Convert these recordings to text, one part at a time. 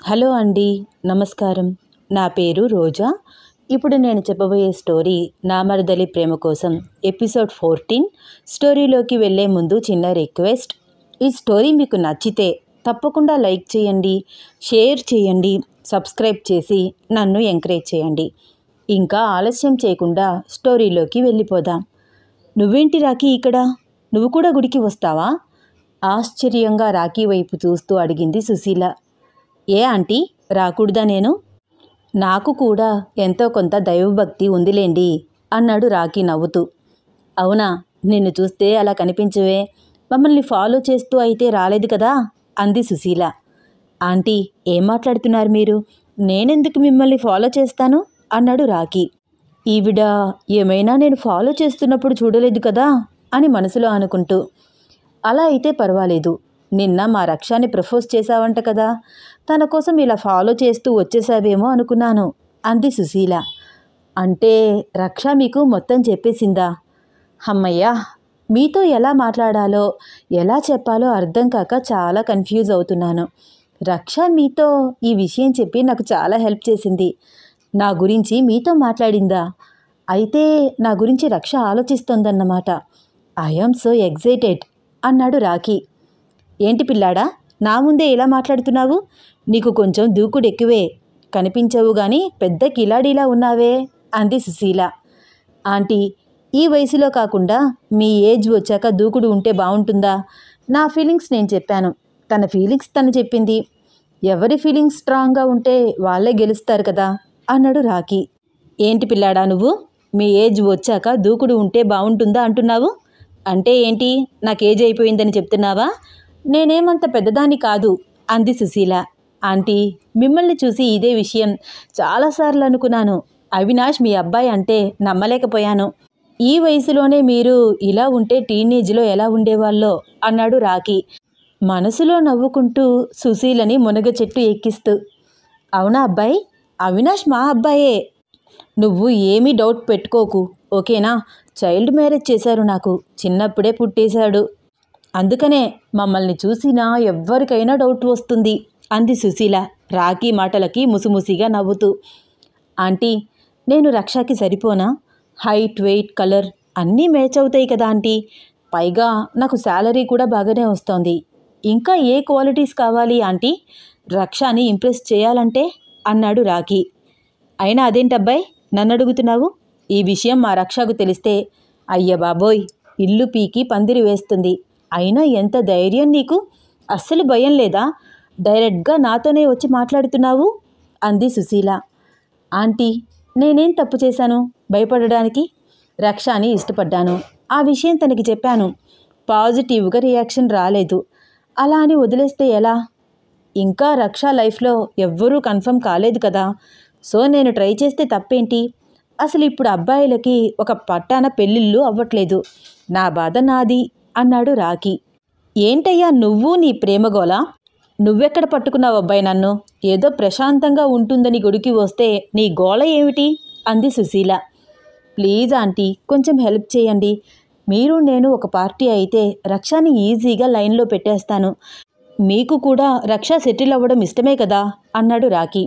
Hello అండి, నమస్కారం. నా పేరు రోజా. ఇప్పుడు నేను చెప్పబోయే స్టోరీ నా మరదలి ప్రేమ కోసం ఎపిసోడ్ 14. స్టోరీలోకి వెళ్ళే ముందు చిన్న రిక్వెస్ట్. ఈ స్టోరీ మీకు నచ్చితే తప్పకుండా లైక్ చేయండి, షేర్ చేయండి, సబ్స్క్రైబ్ చేసి నన్ను ఎంకరేజ్ చేయండి. ఇంకా ఆలస్యం చేయకుండా స్టోరీలోకి వెళ్ళిపోదాం. నువ్వేంటి రాఖీ ఇక్కడ? నువ్వు కూడా గుడికి వస్తావా? ఆశ్చర్యంగా రాఖీ వైపు చూస్తూ అడిగింది సుశీల. ఏ ఆంటీ, రాకూడదా నేను? నాకు కూడా ఎంతో కొంత దైవభక్తి ఉందిలేండి అన్నాడు రాఖీ నవ్వుతూ. అవునా, నిన్ను చూస్తే అలా కనిపించవే. మమ్మల్ని ఫాలో చేస్తూ అయితే రాలేదు కదా అంది సుశీల. ఆంటీ, ఏం మాట్లాడుతున్నారు మీరు? నేనెందుకు మిమ్మల్ని ఫాలో చేస్తాను అన్నాడు రాఖీ. ఈవిడ ఏమైనా నేను ఫాలో చేస్తున్నప్పుడు చూడలేదు కదా అని మనసులో అనుకుంటూ. అలా అయితే పర్వాలేదు. నిన్న మా రక్షాని ప్రపోజ్ చేశావంట కదా, తన కోసం ఇలా ఫాలో చేస్తూ వచ్చేసావేమో అనుకున్నాను అంది సుశీల. అంటే రక్ష మీకు మొత్తం చెప్పేసిందా? అమ్మయ్యా, మీతో ఎలా మాట్లాడాలో ఎలా చెప్పాలో అర్థం కాక చాలా కన్ఫ్యూజ్ అవుతున్నాను. రక్ష మీతో ఈ విషయం చెప్పి నాకు చాలా హెల్ప్ చేసింది. నా గురించి మీతో మాట్లాడిందా? అయితే నా గురించి రక్ష ఆలోచిస్తోందన్నమాట. ఐఆమ్ సో ఎగ్జైటెడ్ అన్నాడు రాఖీ. ఏంటి పిల్లాడా, నా ముందే ఇలా మాట్లాడుతున్నావు? నీకు కొంచెం దూకుడు ఎక్కువే. కనిపించవు గాని పెద్ద కిలాడీలా ఉన్నావే అంది సుశీల. ఆంటీ, ఈ వయసులో కాకుండా మీ ఏజ్ వచ్చాక దూకుడు ఉంటే బాగుంటుందా? నా ఫీలింగ్స్ నేను చెప్పాను, తన ఫీలింగ్స్ తను చెప్పింది. ఎవరి ఫీలింగ్స్ స్ట్రాంగ్గా ఉంటే వాళ్ళే గెలుస్తారు కదా అన్నాడు రాఖీ. ఏంటి పిల్లాడా నువ్వు, మీ ఏజ్ వచ్చాక దూకుడు ఉంటే బాగుంటుందా అంటున్నావు? అంటే ఏంటి, నాకు ఏజ్ అయిపోయిందని చెప్తున్నావా? నేనేమంత పెద్దదాన్ని కాదు అంది సుశీల. ఆంటీ, మిమ్మల్ని చూసి ఇదే విషయం చాలాసార్లు అనుకున్నాను. అవినాష్ మీ అబ్బాయి అంటే నమ్మలేకపోయాను. ఈ వయసులోనే మీరు ఇలా ఉంటే టీనేజ్లో ఎలా ఉండేవాళ్ళో అన్నాడు రాఖీ, మనసులో నవ్వుకుంటూ సుశీలని మునగ చెట్టు ఎక్కిస్తూ. అవునా అబ్బాయి, అవినాష్ మా అబ్బాయే. నువ్వు ఏమీ డౌట్ పెట్టుకోకు, ఓకేనా? చైల్డ్ మ్యారేజ్ చేశారు, నాకు చిన్నప్పుడే పుట్టేశాడు. అందుకనే మమ్మల్ని చూసినా ఎవ్వరికైనా డౌట్ వస్తుంది అంది సుశీల రాఖీ మాటలకి ముసిముసిగా నవ్వుతూ. ఆంటీ, నేను రక్షకి సరిపోనా? హైట్, వెయిట్, కలర్ అన్నీ మ్యాచ్ అవుతాయి కదా ఆంటీ. పైగా నాకు శాలరీ కూడా బాగానే వస్తోంది. ఇంకా ఏ క్వాలిటీస్ కావాలి ఆంటీ రక్షని ఇంప్రెస్ చేయాలంటే అన్నాడు రాఖీ. అయినా అదేంటబ్బాయి నన్ను అడుగుతున్నావు? ఈ విషయం మా రక్షకు తెలిస్తే అయ్య బాబోయ్, ఇల్లు పీకి పందిరి వేస్తుంది. అయినా ఎంత ధైర్యం నీకు? అస్సలు భయం లేదా? డైరెక్ట్గా నాతోనే వచ్చి మాట్లాడుతున్నావు అంది సుశీల. ఆంటీ, నేనేం తప్పు చేశాను భయపడడానికి? రక్షని ఇష్టపడ్డాను, ఆ విషయం తనకి చెప్పాను. పాజిటివ్గా రియాక్షన్ రాలేదు. అలా అని వదిలేస్తే ఎలా? ఇంకా రక్ష లైఫ్లో ఎవ్వరూ కన్ఫర్మ్ కాలేదు కదా, సో నేను ట్రై చేస్తే తప్పేంటి? అసలు ఇప్పుడు అబ్బాయిలకి ఒక పట్టాన పెళ్ళిళ్ళు అవ్వట్లేదు. నా బాధ నాది అన్నాడు రాఖీ. ఏంటయ్యా నువ్వు నీ ప్రేమగోలా? నువ్వెక్కడ పట్టుకున్నావు అబ్బాయి నన్ను? ఏదో ప్రశాంతంగా ఉంటుందని గుడికి వస్తే నీ గోల ఏమిటి అంది సుశీల. ప్లీజ్ ఆంటీ, కొంచెం హెల్ప్ చేయండి. మీరు నేను ఒక పార్టీ అయితే రక్షని ఈజీగా లైన్లో పెట్టేస్తాను. మీకు కూడా రక్ష సెటిల్ అవ్వడం ఇష్టమే కదా అన్నాడు రాఖీ.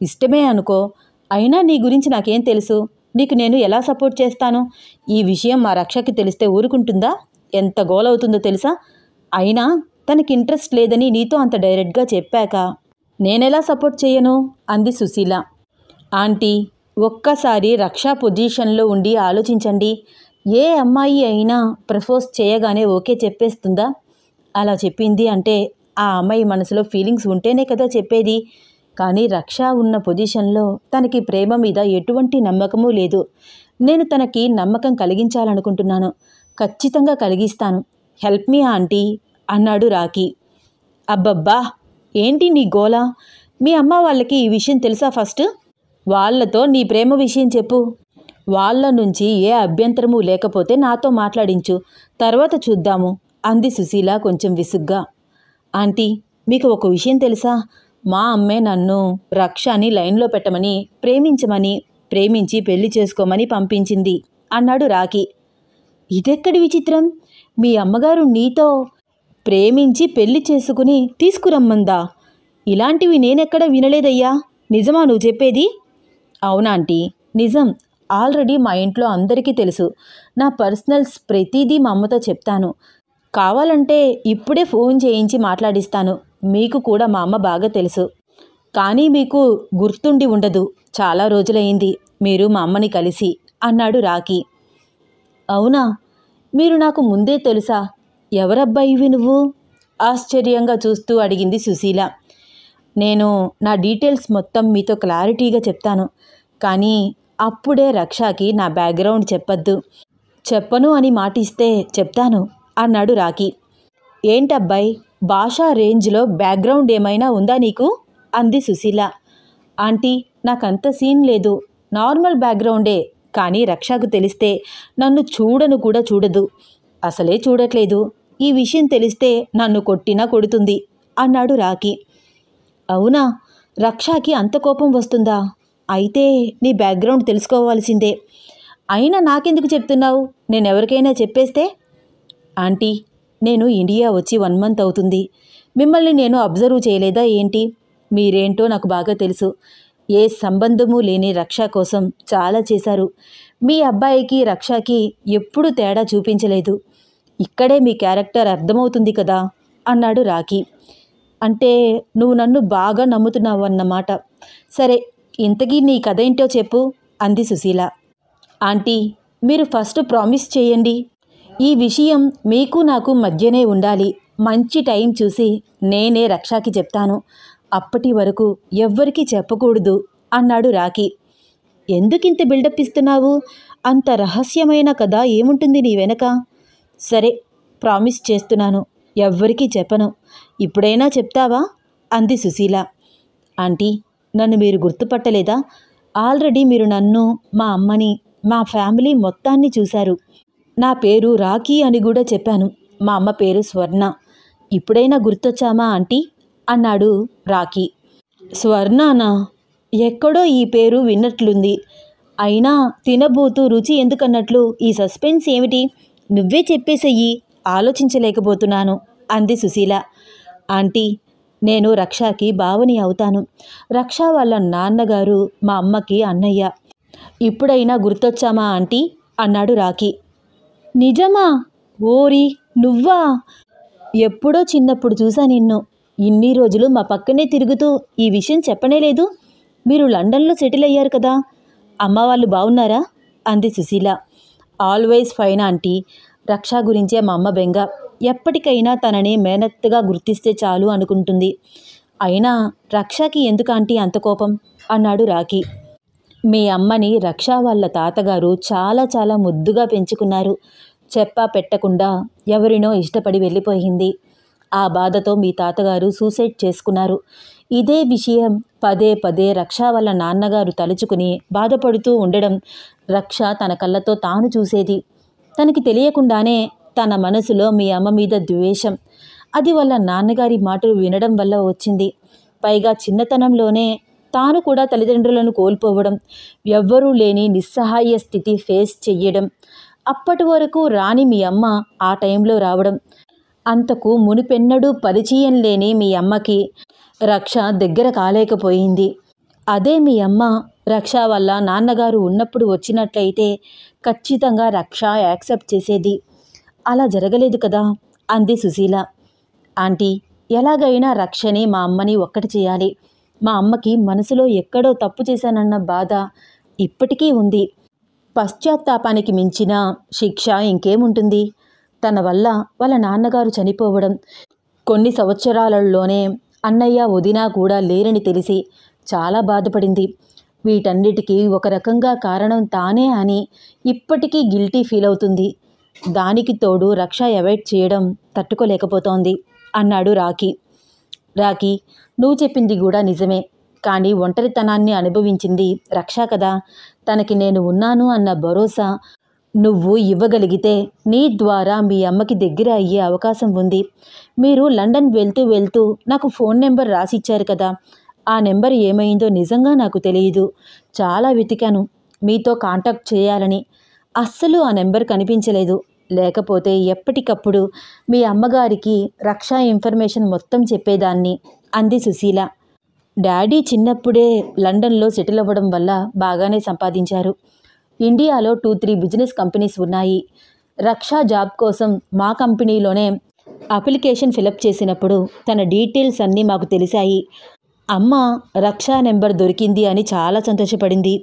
ఇష్టమే అనుకో, అయినా నీ గురించి నాకేం తెలుసు? నీకు నేను ఎలా సపోర్ట్ చేస్తాను? ఈ విషయం మా రక్షకి తెలిస్తే ఊరుకుంటుందా? ఎంత గోలవుతుందో తెలుసా? అయినా తనకి ఇంట్రెస్ట్ లేదని నీతో అంత డైరెక్ట్గా చెప్పాక నేనెలా సపోర్ట్ చేయను అంది సుశీల. ఆంటీ, ఒక్కసారి రక్షా పొజిషన్లో ఉండి ఆలోచించండి. ఏ అమ్మాయి అయినా ప్రపోజ్ చేయగానే ఓకే చెప్పేస్తుందా? అలా చెప్పింది అంటే ఆ అమ్మాయి మనసులో ఫీలింగ్స్ ఉంటేనే కదా చెప్పేది. కానీ రక్ష ఉన్న పొజిషన్లో తనకి ప్రేమ మీద ఎటువంటి నమ్మకమూ లేదు. నేను తనకి నమ్మకం కలిగించాలనుకుంటున్నాను. ఖచ్చితంగా కలిగిస్తాను. హెల్ప్ మీ ఆంటీ అన్నాడు రాఖీ. అబ్బబ్బా, ఏంటి నీ గోల? మీ అమ్మ వాళ్ళకి ఈ విషయం తెలుసా? ఫస్ట్ వాళ్ళతో నీ ప్రేమ విషయం చెప్పు. వాళ్ళ నుంచి ఏ అభ్యంతరము లేకపోతే నాతో మాట్లాడించు, తర్వాత చూద్దాము అంది సుశీల కొంచెం విసుగ్గా. ఆంటీ, మీకు ఒక విషయం తెలుసా? మా అమ్మే నన్ను రక్షని లైన్లో పెట్టమని, ప్రేమించి పెళ్లి చేసుకోమని పంపించింది అన్నాడు రాఖీ. ఇదెక్కడి విచిత్రం? మీ అమ్మగారు నీతో ప్రేమించి పెళ్లి చేసుకుని తీసుకురమ్మందా? ఇలాంటివి నేనెక్కడ వినలేదయ్యా. నిజమా నువ్వు చెప్పేది? అవునా ఆంటీ, నిజం. ఆల్రెడీ మా ఇంట్లో అందరికీ తెలుసు. నా పర్సనల్స్ ప్రతిదీ మా అమ్మతో చెప్తాను. కావాలంటే ఇప్పుడే ఫోన్ చేయించి మాట్లాడిస్తాను. మీకు కూడా మా అమ్మ బాగా తెలుసు. కానీ మీకు గుర్తుండి ఉండదు. చాలా రోజులైంది మీరు మా అమ్మని కలిసి అన్నాడు రాకీ. అవునా? మీరు నాకు ముందే తెలుసా? ఎవరబ్బాయివి నువ్వు? ఆశ్చర్యంగా చూస్తూ అడిగింది సుశీల. నేను నా డీటెయిల్స్ మొత్తం మీతో క్లారిటీగా చెప్తాను. కానీ అప్పుడే రక్షకి నా బ్యాక్గ్రౌండ్ చెప్పద్దు. చెప్పను అని మాటిస్తే చెప్తాను అన్నాడు రాకీ. ఏంటబ్బాయి, భాషా రేంజ్లో బ్యాక్గ్రౌండ్ ఏమైనా ఉందా నీకు? అంది సుశీల. ఆంటీ, నాకంత సీన్ లేదు. నార్మల్ బ్యాక్గ్రౌండే. కానీ రక్షకు తెలిస్తే నన్ను చూడను కూడా చూడదు. అసలే చూడట్లేదు. ఈ విషయం తెలిస్తే నన్ను కొట్టినా కొడుతుంది అన్నాడు రాకీ. అవునా? రక్షకి అంత కోపం వస్తుందా? అయితే నీ బ్యాక్గ్రౌండ్ తెలుసుకోవాల్సిందే. అయినా నాకెందుకు చెప్తున్నావు? నేనెవరికైనా చెప్పేస్తే? ఆంటీ, నేను ఇండియా వచ్చి 1 మంత్ అవుతుంది. మిమ్మల్ని నేను అబ్జర్వ్ చేయలేదా ఏంటి? మీరేంటో నాకు బాగా తెలుసు. ఏ సంబంధము లేని రక్ష కోసం చాలా చేశారు. మీ అబ్బాయికి రక్షకి ఎప్పుడూ తేడా చూపించలేదు. ఇక్కడే మీ క్యారెక్టర్ అర్థమవుతుంది కదా అన్నాడు రాకీ. అంటే నువ్వు నన్ను బాగా నమ్ముతున్నావు అన్నమాట. సరే, ఇంతకీ నీ కథ ఏంటో చెప్పు అంది సుశీల. ఆంటీ, మీరు ఫస్ట్ ప్రామిస్ చేయండి. ఈ విషయం మీకు నాకు మధ్యనే ఉండాలి. మంచి టైం చూసి నేనే రక్షకి చెప్తాను. అప్పటి వరకు ఎవ్వరికీ చెప్పకూడదు అన్నాడు రాకీ. ఎందుకింత బిల్డప్ ఇస్తున్నావు? అంత రహస్యమైన కథ ఏముంటుంది నీ వెనక? సరే, ప్రామిస్ చేస్తున్నాను. ఎవ్వరికీ చెప్పను. ఇప్పుడైనా చెప్తావా అంది సుశీల. ఆంటీ, నన్ను మీరు గుర్తుపట్టలేదా? ఆల్రెడీ మీరు నన్ను, మా అమ్మని, మా ఫ్యామిలీ మొత్తాన్ని చూశారు. నా పేరు రాకీ అని కూడా చెప్పాను. మా అమ్మ పేరు స్వర్ణ. ఇప్పుడైనా గుర్తొచ్చామా ఆంటీ అన్నాడు రాకీ. స్వర్ణనా? ఎక్కడో ఈ పేరు విన్నట్లుంది. అయినా తినబోతూ రుచి ఎందుకన్నట్లు ఈ సస్పెన్స్ ఏమిటి? నువ్వే చెప్పేసెయ్యి. ఆలోచించలేకపోతున్నాను అంది సుశీల. ఆంటీ, నేను రక్షకి బావని అవుతాను. రక్ష వాళ్ళ నాన్నగారు మా అమ్మకి అన్నయ్య. ఇప్పుడైనా గుర్తొచ్చామా ఆంటీ అన్నాడు రాకీ. నిజమా? ఓరి, నువ్వా? ఎప్పుడో చిన్నప్పుడు చూసా నిన్ను. ఇన్ని రోజులు మా పక్కనే తిరుగుతూ ఈ విషయం చెప్పనే లేదు. మీరు లండన్లో సెటిల్ అయ్యారు కదా? అమ్మ వాళ్ళు బాగున్నారా అంది సుశీల. Always fine aunty. రక్ష గురించే మా అమ్మ బెంగ. ఎప్పటికైనా తనని మేనత్తగా గుర్తిస్తే చాలు అనుకుంటుంది. అయినా రక్షకి ఎందుకు ఆంటీ అంత కోపం అన్నాడు రాకీ. మీ అమ్మని రక్ష వాళ్ళ తాతగారు చాలా చాలా ముద్దుగా పెంచుకున్నారు. చెప్పా పెట్టకుండా ఎవరినో ఇష్టపడి వెళ్ళిపోయింది. ఆ బాధతో మీ తాతగారు సూసైడ్ చేసుకున్నారు. ఇదే విషయం పదే పదే రక్ష వాళ్ళ నాన్నగారు తలుచుకుని బాధపడుతూ ఉండడం రక్ష తన కళ్ళతో తాను చూసేది. తనకి తెలియకుండానే తన మనసులో మీ అమ్మ మీద ద్వేషం. అది వాళ్ళ నాన్నగారి మాటలు వినడం వల్ల వచ్చింది. పైగా చిన్నతనంలోనే తాను కూడా తల్లిదండ్రులను కోల్పోవడం, ఎవ్వరూ లేని నిస్సహాయ స్థితి ఫేస్ చెయ్యడం. అప్పటి వరకు రాని మీ అమ్మ ఆ టైంలో రావడం. అంతకు మునిపెన్నడూ పరిచయం లేని మీ అమ్మకి రక్ష దగ్గర కాలేకపోయింది. అదే మీ అమ్మ రక్ష వల్ల నాన్నగారు ఉన్నప్పుడు వచ్చినట్లయితే ఖచ్చితంగా రక్ష యాక్సెప్ట్ చేసేది. అలా జరగలేదు కదా అంది సుశీల. ఆంటీ, ఎలాగైనా రక్షని మా అమ్మని ఒక్కటి చేయాలి. మా అమ్మకి మనసులో ఎక్కడో తప్పు చేశానన్న బాధ ఇప్పటికీ ఉంది. పశ్చాత్తాపానికి మించిన శిక్ష ఇంకేముంటుంది? తన వల్ల వాళ్ళ నాన్నగారు చనిపోవడం, కొన్ని సంవత్సరాలలోనే అన్నయ్య వదిన కూడా లేరని తెలిసి చాలా బాధపడింది. వీటన్నిటికీ ఒక రకంగా కారణం తానే అని ఇప్పటికీ గిల్టీ ఫీల్ అవుతుంది. దానికి తోడు రక్ష అవాయిడ్ చేయడం తట్టుకోలేకపోతోంది అన్నాడు రాకీ. రాకీ, నువ్వు చెప్పింది కూడా నిజమే. కానీ ఒంటరితనాన్ని అనుభవించింది రక్ష కదా. తనకి నేను ఉన్నాను అన్న భరోసా నువ్వు ఇవ్వగలిగితే నీ ద్వారా మీ అమ్మకి దగ్గర అయ్యే అవకాశం ఉంది. మీరు లండన్ వెళ్తూ వెళ్తూ నాకు ఫోన్ నెంబర్ రాసిచ్చారు కదా. ఆ నెంబర్ ఏమైందో నిజంగా నాకు తెలియదు. చాలా వెతికాను మీతో కాంటాక్ట్ చేయాలని. అస్సలు ఆ నెంబర్ కనిపించలేదు. లేకపోతే ఎప్పటికప్పుడు మీ అమ్మగారికి రక్ష ఇన్ఫర్మేషన్ మొత్తం చెప్పేదాన్ని అంది సుశీల. డాడీ చిన్నప్పుడే లండన్లో సెటిల్ అవ్వడం వల్ల బాగానే సంపాదించారు. ఇండియాలో 2-3 బిజినెస్ కంపెనీస్ ఉన్నాయి. రక్ష జాబ్ కోసం మా కంపెనీలోనే అప్లికేషన్ ఫిలప్ చేసినప్పుడు తన డీటెయిల్స్ అన్నీ మాకు తెలిసాయి. అమ్మ రక్ష నెంబర్ దొరికింది అని చాలా సంతోషపడింది.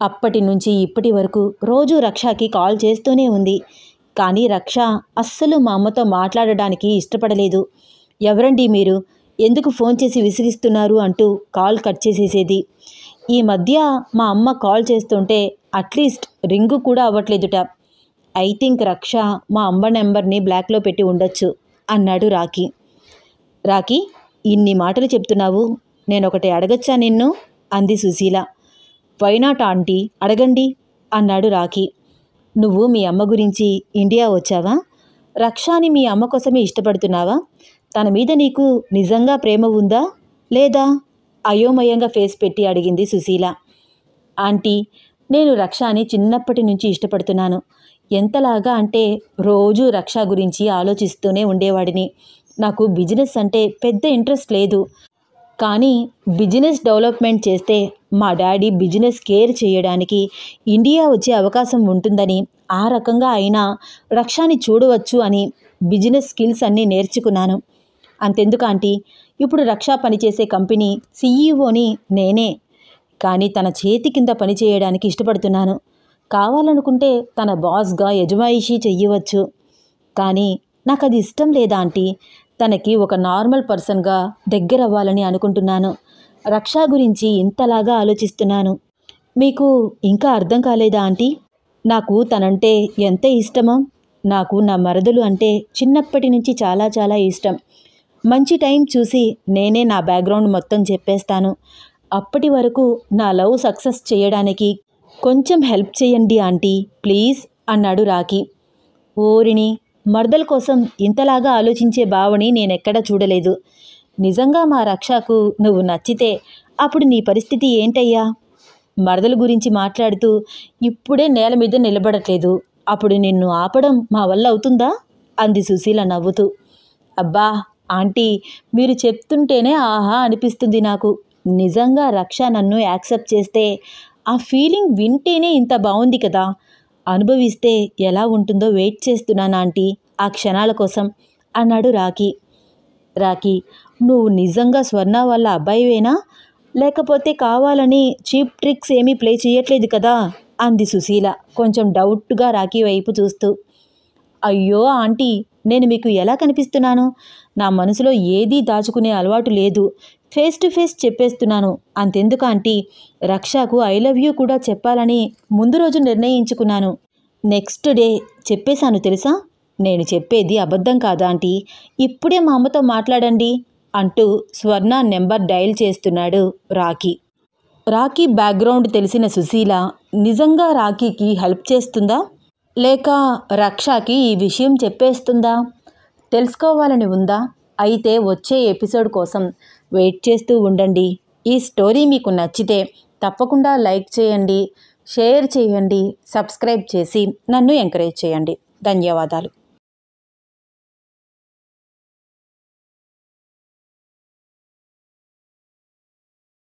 అప్పటి నుంచి ఇప్పటి వరకు రోజు రక్షకి కాల్ చేస్తూనే ఉంది. కానీ రక్ష అస్సలు మా అమ్మతో మాట్లాడడానికి ఇష్టపడలేదు. ఎవరండి మీరు, ఎందుకు ఫోన్ చేసి విసిగిస్తున్నారు అంటూ కాల్ కట్ చేసేసేది. ఈ మధ్య మా అమ్మ కాల్ చేస్తుంటే అట్లీస్ట్ రింగు కూడా అవ్వట్లేదుట. ఐ థింక్ రక్ష మా అమ్మ నెంబర్ని బ్లాక్లో పెట్టి ఉండొచ్చు అన్నాడు రాకీ. రాకీ, ఇన్ని మాటలు చెప్తున్నావు, నేనొకటి అడగచ్చా నిన్ను అంది సుశీల. వైనాట్ ఆంటీ, అడగండి అన్నాడు రాకీ. నువ్వు మీ అమ్మ గురించి ఇండియా వచ్చావా? రక్షాని మీ అమ్మ కోసమే ఇష్టపడుతున్నావా? తన మీద నీకు నిజంగా ప్రేమ ఉందా లేదా? అయోమయంగా ఫేస్ పెట్టి అడిగింది సుశీల. ఆంటీ, నేను రక్షాని చిన్నప్పటి నుంచి ఇష్టపడుతున్నాను. ఎంతలాగా అంటే రోజూ రక్ష గురించి ఆలోచిస్తూనే ఉండేవాడిని. నాకు బిజినెస్ అంటే పెద్ద ఇంట్రెస్ట్ లేదు. కానీ బిజినెస్ డెవలప్మెంట్ చేస్తే మా డాడీ బిజినెస్ కేర్ చేయడానికి ఇండియా వచ్చే అవకాశం ఉంటుందని, ఆ రకంగా అయినా రక్షాని చూడవచ్చు అని బిజినెస్ స్కిల్స్ అన్నీ నేర్చుకున్నాను. అంతెందుకు ఆంటీ, ఇప్పుడు రక్ష పనిచేసే కంపెనీ సీఈఓని నేనే. కానీ తన చేతి కింద పని చేయడానికి ఇష్టపడుతున్నాను. కావాలనుకుంటే తన బాస్గా యజమాయిషీ చెయ్యవచ్చు. కానీ నాకు అది ఇష్టం లేదా ఆంటీ. తనకి ఒక నార్మల్ పర్సన్గా దగ్గర అవ్వాలని అనుకుంటున్నాను. రక్ష గురించి ఇంతలాగా ఆలోచిస్తున్నాను. మీకు ఇంకా అర్థం కాలేదా ఆంటీ? నాకు తనంటే ఎంత ఇష్టమో. నాకు నా మరదలు అంటే చిన్నప్పటి నుంచి చాలా చాలా ఇష్టం. మంచి టైం చూసి నేనే నా బ్యాక్గ్రౌండ్ మొత్తం చెప్పేస్తాను. అప్పటి వరకు నా లవ్ సక్సెస్ చేయడానికి కొంచెం హెల్ప్ చేయండి ఆంటీ ప్లీజ్ అన్నాడు రాకీ. ఓరిని, మరదల కోసం ఇంతలాగా ఆలోచించే భావని నేనెక్కడా చూడలేదు. నిజంగా మా రక్షకు నువ్వు నచ్చితే అప్పుడు నీ పరిస్థితి ఏంటయ్యా? మరదల గురించి మాట్లాడుతూ ఇప్పుడే నేల మీద నిలబడట్లేదు. అప్పుడు నిన్ను ఆపడం మా వల్ల అవుతుందా అంది సుశీల నవ్వుతూ. అబ్బా ఆంటీ, మీరు చెప్తుంటేనే ఆహా అనిపిస్తుంది నాకు. నిజంగా రక్ష నన్ను యాక్సెప్ట్ చేస్తే ఆ ఫీలింగ్ వింటేనే ఇంత బాగుంది కదా. అనుభవిస్తే ఎలా ఉంటుందో వెయిట్ చేస్తున్నాను ఆంటీ, ఆ క్షణాల కోసం అన్నాడు రాకీ. రాకీ, నువ్వు నిజంగా స్వర్ణ వాళ్ళ అబ్బాయివేనా? లేకపోతే కావాలని చీప్ ట్రిక్స్ ఏమీ ప్లే చేయట్లేదు కదా అంది సుశీల కొంచెం డౌట్గా రాకీ వైపు చూస్తూ. అయ్యో ఆంటీ, నేను మీకు ఎలా కనిపిస్తున్నాను? నా మనసులో ఏదీ దాచుకునే అలవాటు లేదు. ఫేస్ టు ఫేస్ చెప్పేస్తున్నాను. అంతెందుకు ఆంటీ, రక్షకు ఐ లవ్ యూ కూడా చెప్పాలని ముందు రోజు నిర్ణయించుకున్నాను. నెక్స్ట్ డే చెప్పేశాను తెలుసా. నేను చెప్పేది అబద్ధం కాదా ఆంటీ? ఇప్పుడే మా అమ్మతో మాట్లాడండి అంటూ స్వర్ణ నెంబర్ డయల్ చేస్తున్నాడు రాకీ. రాకీ బ్యాక్గ్రౌండ్ తెలిసిన సుశీల నిజంగా రాకీకి హెల్ప్ చేస్తుందా లేక రక్షకి ఈ విషయం చెప్పేస్తుందా తెలుసుకోవాలని ఉందా? అయితే వచ్చే ఎపిసోడ్ కోసం వెయిట్ చేస్తూ ఉండండి. ఈ స్టోరీ మీకు నచ్చితే తప్పకుండా లైక్ చేయండి, షేర్ చేయండి, సబ్స్క్రైబ్ చేసి నన్ను ఎంకరేజ్ చేయండి. ధన్యవాదాలు.